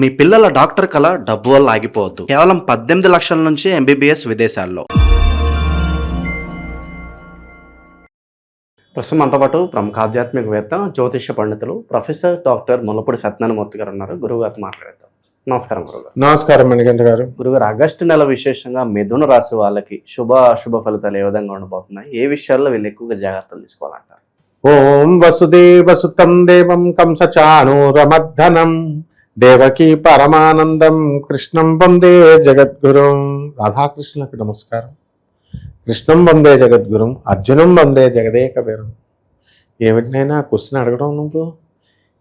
మీ పిల్లల డాక్టర్ కళ డబ్బు వల్ల ఆగిపోవద్దు. కేవలం 18 లక్షల నుంచి ఎంబీబీఎస్ విదేశాల్లో. ప్రస్తుతం మనతో పాటు ప్రముఖ ఆధ్యాత్మికవేత్త, జ్యోతిష్య పండితులు ప్రొఫెసర్ డాక్టర్ ముల్లపూడి సత్యనారాయణమూర్తి గారు ఉన్నారు. గురువు గారితో మాట్లాడేద్దాం. నమస్కారం గురుగారు. నమస్కారం మణికంఠ గారు. గురుగారు, ఆగస్టు నెల విశేషంగా మిథున రాశి వాళ్ళకి శుభ ఫలితాలు ఏ విధంగా ఉండబోతున్నాయి? ఏ విషయాల్లో వీళ్ళు ఎక్కువగా జాగ్రత్తలు తీసుకోవాలంటారు? ఓం వసుదేవసుతం దేవం కంసచానూరమర్ధనం దేవకీ పరమానందం కృష్ణం వందే జగద్గురుం. రాధాకృష్ణులకు నమస్కారం. కృష్ణం వందే జగద్గురుం, అర్జునం వందే జగదేకవీరం. ఏమిటినైనా క్వశ్చన్ అడగడం, నువ్వు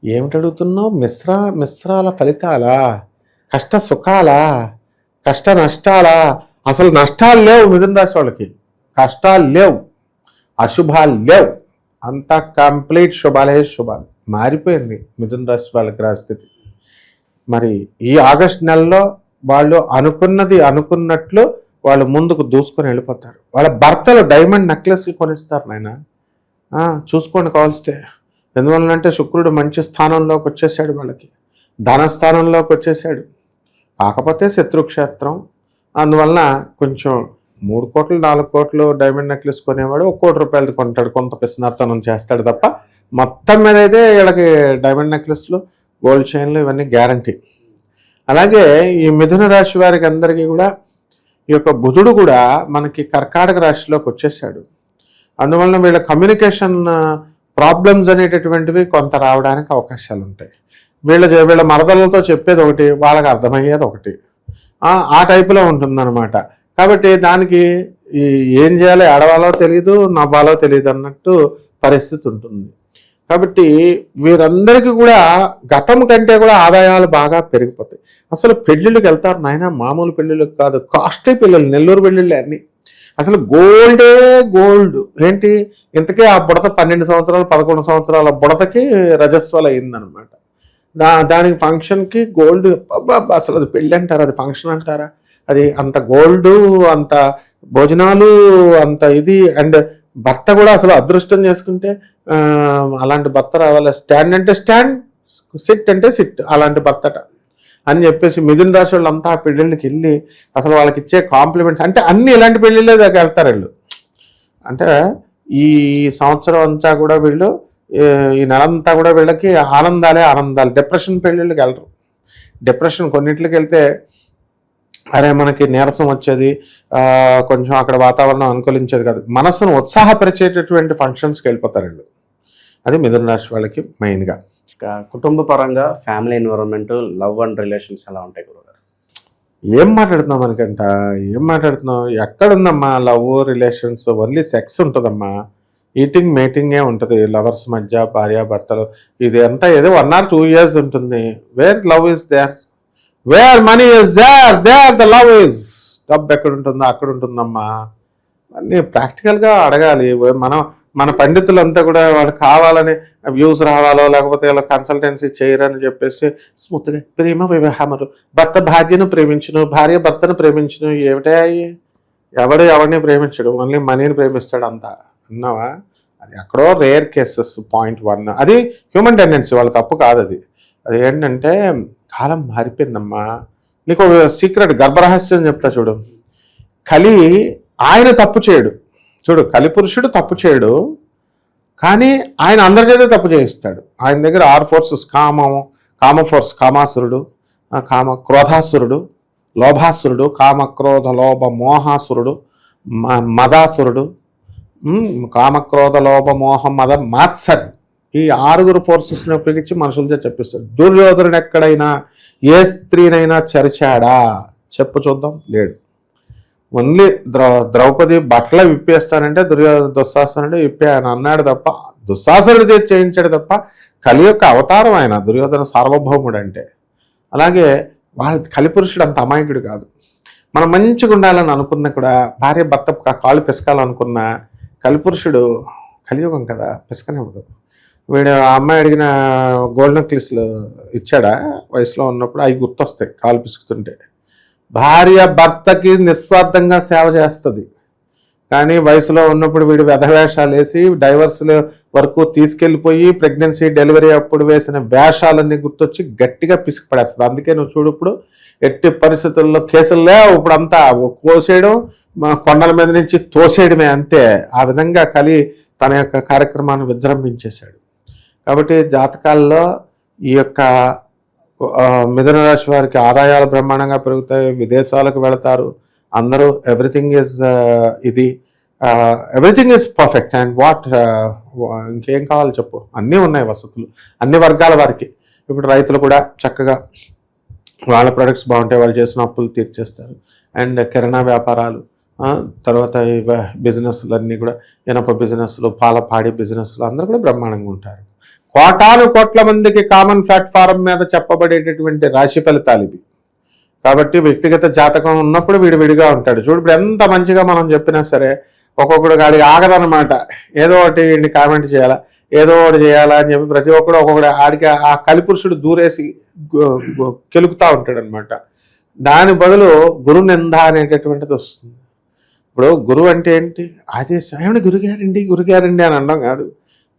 ఏమిటి అడుగుతున్నావు? మిశ్రాల ఫలితాలా, కష్ట సుఖాలా, కష్ట నష్టాలా? అసలు నష్టాలు లేవు మిథున రాశి వాళ్ళకి, కష్టాలు లేవు, అశుభాలు లేవు, అంతా కంప్లీట్ శుభాలే శుభాలు. మారిపోయింది మిథున రాశి వాళ్ళకి రాస్థితి. మరి ఈ ఆగస్ట్ నెలలో వాళ్ళు అనుకున్నట్లు వాళ్ళు ముందుకు దూసుకొని వెళ్ళిపోతారు. వాళ్ళ భర్తలు డైమండ్ నెక్లెస్లు కొనిస్తారు నాయన, చూసుకోండి కావాల్స్తే. ఎందువల్లంటే శుక్రుడు మంచి స్థానంలోకి వచ్చేసాడు, వాళ్ళకి ధనస్థానంలోకి వచ్చేసాడు. కాకపోతే శత్రుక్షేత్రం, అందువలన కొంచెం 3 కోట్లు 4 కోట్లు డైమండ్ నెక్లెస్ కొనేవాడు 1 కోటి రూపాయలది కొంటాడు, కొంత పిసినార్తనం చేస్తాడు తప్ప మొత్తం మీద అయితే వీళ్ళకి డైమండ్ నెక్లెస్లు, గోల్డ్ చైన్లు ఇవన్నీ గ్యారంటీ. అలాగే ఈ మిథున రాశి వారికి అందరికీ కూడా ఈ యొక్క బుధుడు కూడా మనకి కర్కాటక రాశిలోకి వచ్చేసాడు. అందువలన వీళ్ళ కమ్యూనికేషన్ ప్రాబ్లమ్స్ అనేటటువంటివి కొంత రావడానికి అవకాశాలు ఉంటాయి. వీళ్ళ మరదలతో చెప్పేది ఒకటి, వాళ్ళకి అర్థమయ్యేది ఒకటి, ఆ టైపులో ఉంటుందన్నమాట. కాబట్టి దానికి ఏం చేయాలో, ఆడవాలో తెలియదు, నవ్వాలో తెలియదు అన్నట్టు పరిస్థితి ఉంటుంది. కాబట్టి వీరందరికీ కూడా గతం కంటే కూడా ఆదాయాలు బాగా పెరిగిపోతాయి. అసలు పెళ్ళిళ్ళకి వెళ్తారు నాయన, మామూలు పెళ్ళిళ్ళకి కాదు, కాస్ట్లీ పెళ్ళిళ్ళు, నెల్లూరు పెళ్ళిళ్ళే అన్నీ. అసలు గోల్డే గోల్డ్. ఏంటి ఇంతకీ ఆ బుడత 12 సంవత్సరాలు 11 సంవత్సరాల బుడతకి రజస్వలు అయిందనమాట. దానికి ఫంక్షన్కి గోల్డ్, అసలు అది పెళ్ళి అంటారా, అది ఫంక్షన్ అంటారా? అది అంత గోల్డ్, అంత భోజనాలు, అంత ఇది. అండ్ భర్త కూడా అసలు అదృష్టం చేసుకుంటే అలాంటి భర్త రావాలి. స్టాండ్ అంటే స్టాండ్, సిట్ అంటే సిట్, అలాంటి భర్తట అని చెప్పేసి మిథున రాశి వాళ్ళంతా ఆ పెళ్ళిళ్ళకి వెళ్ళి అసలు వాళ్ళకి ఇచ్చే కాంప్లిమెంట్స్ అంటే అన్ని ఇలాంటి పెళ్ళిళ్ళే దగ్గర వెళ్తారు వీళ్ళు. అంటే ఈ సంవత్సరం అంతా కూడా వీళ్ళు, ఈ నెలంతా కూడా వీళ్ళకి ఆనందాలు. డిప్రెషన్ పెళ్ళిళ్ళకి వెళ్ళరు. డిప్రెషన్ కొన్నింటికి వెళ్తే అరే మనకి నీరసం వచ్చేది, కొంచెం అక్కడ వాతావరణం అనుకూలించేది కాదు, మనసును ఉత్సాహపరిచేటటువంటి ఫంక్షన్స్కి వెళ్ళిపోతారు వీళ్ళు. అది మిథున రాశి వాళ్ళకి మెయిన్గా. కుటుంబ పరంగా family environment, love and relations ఎలా ఉంటాయి గురుగారు? ఏం మాట్లాడుతున్నావు మనకంట, ఏం మాట్లాడుతున్నావు? ఎక్కడుందమ్మా లవ్ రిలేషన్స్? ఓన్లీ సెక్స్ ఉంటుందమ్మా, ఈటింగ్ మేటింగే ఉంటుంది లవర్స్ మధ్య, భార్యాభర్తలు. ఇది అంతా ఏదో 1 or 2 years ఉంటుంది. Where love is there, where money is there the love is. డబ్బు ఎక్కడ ఉంటుందో అక్కడ ఉంటుందమ్మా. అన్నీ ప్రాక్టికల్గా అడగాలి. మన పండితులంతా కూడా వాడు కావాలని వ్యూస్ రావాలో లేకపోతే ఇలా కన్సల్టెన్సీ చేయరని చెప్పేసి స్మూత్గా ప్రేమ వివాహములు, భర్త భార్యను ప్రేమించును, భార్య భర్తను ప్రేమించును. ఏమిటా ఎవరిని ప్రేమించడు, ఓన్లీ మనీని ప్రేమిస్తాడు అంతా అన్నావా? అది ఎక్కడో రేర్ కేసెస్. పాయింట్ 1 అది హ్యూమన్ టెండెన్సీ, వాళ్ళ తప్పు కాదు అది. అది ఏంటంటే కాలం మారిపోయిందమ్మా. నీకు ఒక సీక్రెట్ గర్భరహస్యం చెప్తా చూడు. కలి ఆయన తప్పు చేయడు, చూడు, కలిపురుషుడు తప్పు చేయడు, కానీ ఆయన అందరి చేత తప్పు చేయిస్తాడు. ఆయన దగ్గర 6 ఫోర్సెస్, కామ ఫోర్స్, కామాసురుడు, క్రోధాసురుడు, లోభాసురుడు, కామ క్రోధ లోభ మోహాసురుడు, మదాసురుడు, కామక్రోధ లోభ మోహ మద మాత్సరి. ఈ 6 ఫోర్సెస్ని ఉపయోగించి మనుషులతో చెప్పిస్తాడు. దుర్యోధనుడు ఎక్కడైనా ఏ స్త్రీనైనా చరిచాడా చెప్పు చూద్దాం? లేడు. ఓన్లీ ద్రౌపది బట్టలు విప్పేస్తానంటే దుశ్శాసనుడు విప్పే ఆయన అన్నాడు తప్ప, దుశ్శాసనుడి చేయించాడు తప్ప. కలి యొక్క అవతారం ఆయన, దుర్యోధన సార్వభౌముడు అంటే. అలాగే కలిపురుషుడు అంత అమాయకుడు కాదు. మనం మంచిగా ఉండాలని అనుకున్నా కూడా, భార్య భర్త కాళ్ళు పిసకాలనుకున్నా, కలిపురుషుడు కలియుగం కదా, పిసకనివ్వడు. వీడు ఆ అమ్మాయి అడిగిన గోల్డ్ నెక్లెస్లు ఇచ్చాడా వయసులో ఉన్నప్పుడు? అవి గుర్తొస్తాయి కాలు పిసుకుతుంటే. భార్య భర్తకి నిస్వార్థంగా సేవ చేస్తుంది. కానీ వయసులో ఉన్నప్పుడు వీడు వ్యధవేషాలు వేసి డైవర్స్ల వరకు తీసుకెళ్ళిపోయి ప్రెగ్నెన్సీ డెలివరీ అప్పుడు వేసిన వేషాలన్నీ గుర్తొచ్చి గట్టిగా పిసికిపడేస్తుంది. అందుకే నువ్వు చూడు, ఇప్పుడు ఎట్టి పరిస్థితుల్లో కేసులు లేవు, ఇప్పుడు అంతా కోసేయడం, కొండల మీద నుంచి తోసేయడమే అంతే. ఆ విధంగా తన యొక్క కార్యక్రమాన్ని విజృంభించేశాడు. కాబట్టి జాతకాల్లో ఈ యొక్క మిథున రాశి వారికి ఆదాయాలు బ్రహ్మాండంగా పెరుగుతాయి, విదేశాలకు వెళతారు, అందరూ ఎవ్రీథింగ్ ఈజ్ పర్ఫెక్ట్. అండ్ ఇంకేం కావాలి చెప్పు, అన్నీ ఉన్నాయి వసతులు అన్ని వర్గాల వారికి. ఇప్పుడు రైతులు కూడా చక్కగా వాళ్ళ ప్రొడక్ట్స్ బాగుంటాయి, వాళ్ళు చేసిన అప్పులు తీర్చేస్తారు. అండ్ కిరాణా వ్యాపారాలు, తర్వాత బిజినెస్లన్నీ కూడా ఇనప బిజినెస్లు, పాడి బిజినెస్లు అందరూ కూడా బ్రహ్మాండంగా ఉంటారు. కోట్ల మందికి కామన్ ప్లాట్ఫారం మీద చెప్పబడేటటువంటి రాశి ఫలితాలు ఇవి. కాబట్టి వ్యక్తిగత జాతకం ఉన్నప్పుడు విడిగా ఉంటాడు. చూడు, ఇప్పుడు ఎంత మంచిగా మనం చెప్పినా సరే ఒక్కొక్కడు గాడికి ఆగదనమాట. ఏదో ఒకటి ఇండి కామెంట్ చేయాలా, ఏదో ఒకటి చేయాలా అని చెప్పి ప్రతి ఒక్కడు ఒక్కొక్కడు ఆడికి ఆ కలిపురుషుడు దూరేసి కెలుకుతూ ఉంటాడు అనమాట. దాని బదులు గురు నింద అనేటటువంటిది వస్తుంది. ఇప్పుడు గురువు అంటే ఏంటి? ఆదేశం. ఏమంటే గురుగారండి అని అనడం కాదు.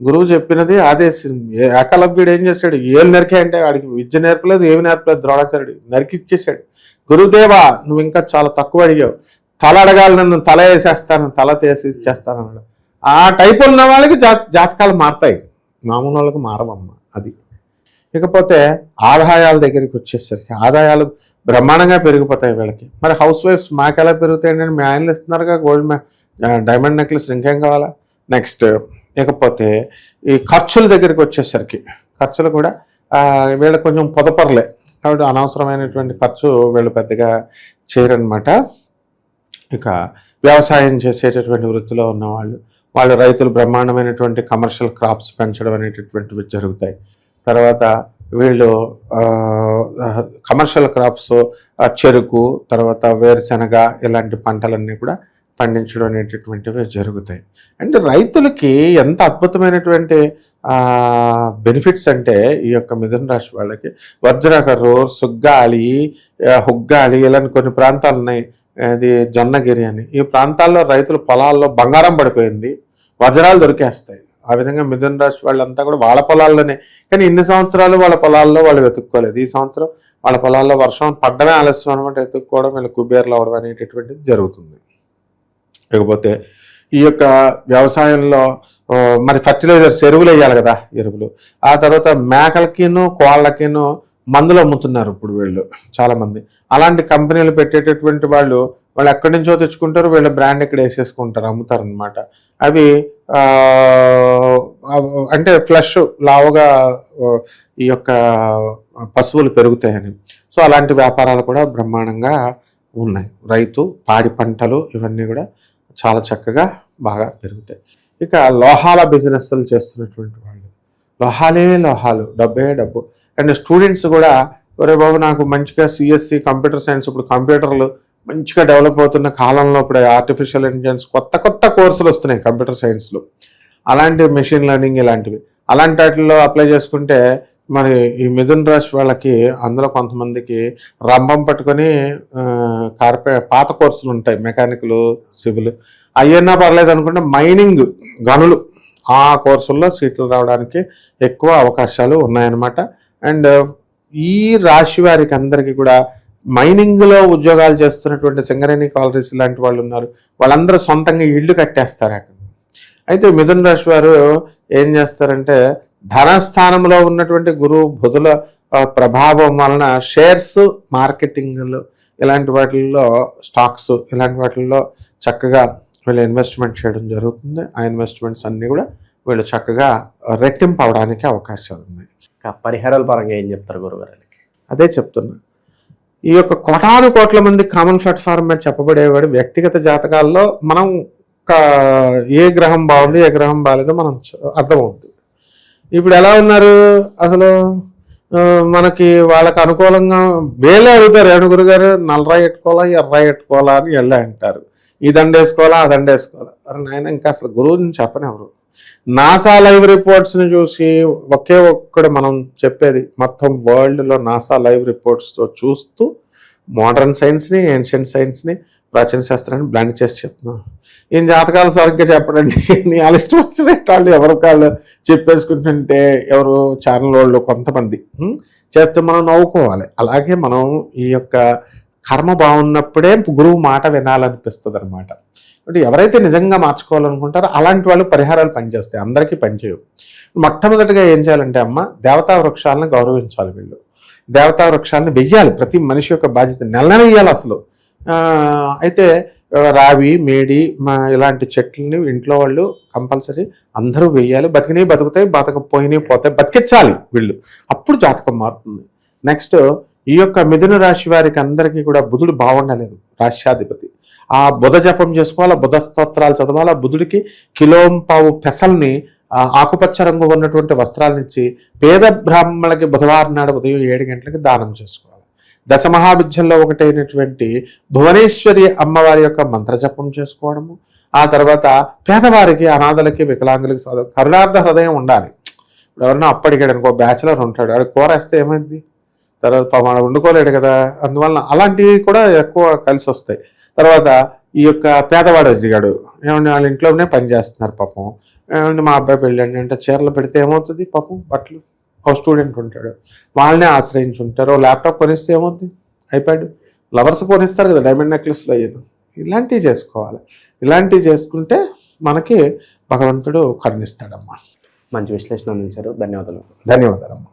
గురువు చెప్పినది ఆదేశం. ఏకలవ్యుడు ఏం చేశాడు? ఏళ్ళు నరికే అంటే వాడికి విద్య నేర్పలేదు, ఏమి నేర్పలేదు. ద్రోణాచార్యుడు నరికిచ్చేశాడు. గురుదేవా, నువ్వు ఇంకా చాలా తక్కువ అడిగావు, తల అడగాలి, నన్ను తల వేసేస్తాను, తల తీసి ఇచ్చేస్తాను అన్నాడు. ఆ టైపు ఉన్న వాళ్ళకి జాతకాలు మారుతాయి, మామూలు వాళ్ళకి మారవమ్మ. అది. ఇకపోతే ఆదాయాల దగ్గరికి వచ్చేసరికి ఆదాయాలు బ్రహ్మాండంగా పెరిగిపోతాయి వీళ్ళకి. మరి హౌస్ వైఫ్స్ మాకు ఎలా పెరుగుతాయండి? మీ ఆయనలు ఇస్తున్నారుగా డైమండ్ నెక్లెస్, ఇంకేం కావాలా? నెక్స్ట్ ఇకపోతే ఈ ఖర్చుల దగ్గరికి వచ్చేసరికి ఖర్చులు కూడా వీళ్ళకి కొంచెం పొదపరలే, కాబట్టి అనవసరమైనటువంటి ఖర్చు వీళ్ళు పెద్దగా చేయరనమాట. ఇక వ్యవసాయం చేసేటటువంటి వృత్తిలో ఉన్నవాళ్ళు, వాళ్ళు రైతులు బ్రహ్మాండమైనటువంటి కమర్షియల్ క్రాప్స్ పెంచడం అనేటటువంటివి జరుగుతాయి. తర్వాత వీళ్ళు కమర్షియల్ క్రాప్స్, చెరుకు, తర్వాత వేరుశనగ, ఇలాంటి పంటలన్నీ కూడా పండించడం అనేటటువంటివి జరుగుతాయి. అంటే రైతులకి ఎంత అద్భుతమైనటువంటి బెనిఫిట్స్ అంటే ఈ యొక్క మిథున రాశి వాళ్ళకి వజ్రకర్రు, సుగ్గాలి, హుగ్గాలి ఇలాంటి కొన్ని ప్రాంతాలు ఉన్నాయి. అది జొన్నగిరి అని. ఈ ప్రాంతాల్లో రైతుల పొలాల్లో బంగారం పడిపోయింది, వజ్రాలు దొరికేస్తాయి. ఆ విధంగా మిథున రాశి వాళ్ళంతా కూడా వాళ్ళ పొలాల్లోనే. కానీ ఇన్ని సంవత్సరాలు వాళ్ళ పొలాల్లో వాళ్ళు వెతుక్కోలేదు. ఈ సంవత్సరం వాళ్ళ పొలాల్లో వర్షం పడ్డమే ఆలస్యం అనమాట. వెతుక్కోవడం, వీళ్ళు కుబేర్లు అవడం అనేటటువంటిది జరుగుతుంది. లేకపోతే ఈ యొక్క వ్యవసాయంలో మరి ఫర్టిలైజర్స్, ఎరువులు వేయాలి కదా, ఎరువులు. ఆ తర్వాత మేకలకిను కోళ్ళకిను మందులు అమ్ముతున్నారు ఇప్పుడు వీళ్ళు చాలామంది. అలాంటి కంపెనీలు పెట్టేటటువంటి వాళ్ళు ఎక్కడి నుంచో తెచ్చుకుంటారు, వీళ్ళ బ్రాండ్ ఇక్కడ వేసేసుకుంటారు, అమ్ముతారు అనమాట. అవి అంటే ఫ్లష్ లావుగా ఈ యొక్క పశువులు పెరుగుతాయని. సో అలాంటి వ్యాపారాలు కూడా బ్రహ్మాండంగా ఉన్నాయి. రైతు, పాడి పంటలు ఇవన్నీ కూడా చాలా చక్కగా బాగా పెరుగుతాయి. ఇక లోహాల బిజినెస్లు చేస్తున్నటువంటి వాళ్ళు, లోహాలు, డబ్బే డబ్బు. అండ్ స్టూడెంట్స్ కూడా, ఒరే బాబు నాకు మంచిగా సిఎస్సి కంప్యూటర్ సైన్స్, ఇప్పుడు కంప్యూటర్లు మంచిగా డెవలప్ అవుతున్న కాలంలో ఇప్పుడు ఆర్టిఫిషియల్ ఇంటెలిజెన్స్ కొత్త కోర్సులు వస్తున్నాయి కంప్యూటర్ సైన్స్లో. అలాంటి మెషిన్ లెర్నింగ్ ఇలాంటివి, అలాంటి వాటిల్లో అప్లై చేసుకుంటే మరి ఈ మిథున రాశి వాళ్ళకి అందులో కొంతమందికి రంభం పట్టుకొని పాత కోర్సులు ఉంటాయి, మెకానికల్, సివిల్, అయ్యన్నా పర్లేదు అనుకుంటే మైనింగ్, గనులు, ఆ కోర్సుల్లో సీట్లు రావడానికి ఎక్కువ అవకాశాలు ఉన్నాయన్నమాట. అండ్ ఈ రాశి వారికి అందరికీ కూడా మైనింగ్లో ఉద్యోగాలు చేస్తున్నటువంటి సింగరేణి కాలరీస్ లాంటి వాళ్ళు ఉన్నారు, వాళ్ళందరూ సొంతంగా ఇళ్ళు కట్టేస్తారు. అయితే మిథున రాశి వారు ఏం చేస్తారంటే ధనస్థానంలో ఉన్నటువంటి గురు బుధుల ప్రభావం వలన షేర్స్, మార్కెటింగ్లు, ఇలాంటి వాటిల్లో, స్టాక్స్, ఇలాంటి వాటిల్లో చక్కగా వీళ్ళు ఇన్వెస్ట్మెంట్ చేయడం జరుగుతుంది. ఆ ఇన్వెస్ట్మెంట్స్ అన్నీ కూడా వీళ్ళు చక్కగా రెట్టింపు అవడానికి అవకాశాలు ఉన్నాయి. పరిహారాల పరంగా ఏం చెప్తారు గురుగారు? అదే చెప్తున్నా, ఈ యొక్క కోట్ల మంది కామన్ ప్లాట్ఫామ్ మీద చెప్పబడేవాడు వ్యక్తిగత జాతకాల్లో మనం ఏ గ్రహం బాగుంది, ఏ గ్రహం బాగాలేదో మనం అర్థమవుతుంది. ఇప్పుడు ఎలా ఉన్నారు అసలు మనకి వాళ్ళకి అనుకూలంగా వేలే అడుగుతారు, ఏడుగురు గారు నల్లరాయి ఎట్టుకోవాలా, ఎర్రాయి ఎట్టుకోవాలా అని వెళ్ళా అంటారు. ఈ దండ వేసుకోవాలా, ఆ దండ వేసుకోవాలా. అరే నాయన, ఇంకా అసలు గురువుని చెప్పనివ్వరు. నాసా లైవ్ రిపోర్ట్స్ని చూసి ఒకే ఒక్కడు మనం చెప్పేది, మొత్తం వరల్డ్లో నాసా లైవ్ రిపోర్ట్స్తో చూస్తూ మోడర్న్ సైన్స్ని, ఏన్షియంట్ సైన్స్ని ప్రాచీన శాస్త్రాన్ని బ్లాండ్ చేసి చెప్తున్నాం. ఏం జాతకాలు సరిగ్గా చెప్పడండి, నీ వాళ్ళ ఇష్టం వచ్చినట్టు వాళ్ళు ఎవరు కాళ్ళు చెప్పేసుకుంటుంటే ఎవరు ఛానల్ వాళ్ళు కొంతమంది చేస్తే మనం నవ్వుకోవాలి. అలాగే మనం ఈ యొక్క కర్మ బాగున్నప్పుడే గురువు మాట వినాలనిపిస్తుంది అనమాట. అంటే ఎవరైతే నిజంగా మార్చుకోవాలనుకుంటారో అలాంటి వాళ్ళు పరిహారాలు పనిచేస్తాయి, అందరికీ పనిచేయవు. మొట్టమొదటిగా ఏం చేయాలంటే అమ్మ, దేవతా వృక్షాలను గౌరవించాలి. వీళ్ళు దేవతా వృక్షాలను వెయ్యాలి, ప్రతి మనిషి యొక్క బాధ్యత. నెల వెయ్యాలి అసలు. అయితే రావి, మేడి, ఇలాంటి చెట్లని ఇంట్లో వాళ్ళు కంపల్సరీ అందరూ వెయ్యాలి. బతికినవి బతుకుతాయి, బతకపోయినవి పోతాయి, బతికించాలి వీళ్ళు. అప్పుడు జాతకం మారుతుంది. నెక్స్ట్ ఈ యొక్క మిథున రాశి వారికి అందరికీ కూడా బుధుడు బాగుండలేదు, రాష్ట్రాధిపతి. ఆ బుధ జపం చేసుకోవాలి, బుధ స్తోత్రాలు చదవాలి. బుధుడికి కిలోంపావు పెసల్ని ఆకుపచ్చ రంగు ఉన్నటువంటి వస్త్రాలనిచ్చి పేద బ్రాహ్మణులకి బుధవారం నాడు ఉదయం 7 గంటలకి దానం చేసుకోవాలి. దశమహావిద్యల్లో ఒకటైనటువంటి భువనేశ్వరి అమ్మవారి యొక్క మంత్రజపం చేసుకోవడము. ఆ తర్వాత పేదవారికి, అనాథలకి, వికలాంగులకి కరుణార్థ హృదయం ఉండాలి. ఎవరన్నా అప్పటికాడు అనుకో, బ్యాచులర్ ఉంటాడు, ఆడు కూర వేస్తే ఏమైంది, తర్వాత మనం వండుకోలేడు కదా, అందువలన అలాంటివి కూడా ఎక్కువ కలిసి వస్తాయి. తర్వాత ఈ యొక్క పేదవాడు అడిగాడు, ఏమంటే వాళ్ళ ఇంట్లోనే పని చేస్తున్నారు పాపం, ఏమంటే మా అబ్బాయి పెళ్ళండి అంటే చీరలు పెడితే ఏమవుతుంది పాపం, బట్టలు. ఒక స్టూడెంట్ ఉంటాడు, వాళ్ళనే ఆశ్రయించుంటారు. ల్యాప్టాప్ కొనిస్తే ఏమవుతుంది, ఐప్యాడ్. లవర్స్ కొనిస్తారు కదా డైమండ్ నెక్లెస్లు అయ్యాను. ఇలాంటివి చేసుకోవాలి. ఇలాంటివి చేసుకుంటే మనకి భగవంతుడు కరుణిస్తాడమ్మా. మంచి విశ్లేషణ అందించారు. ధన్యవాదాలు. ధన్యవాదాలమ్మా.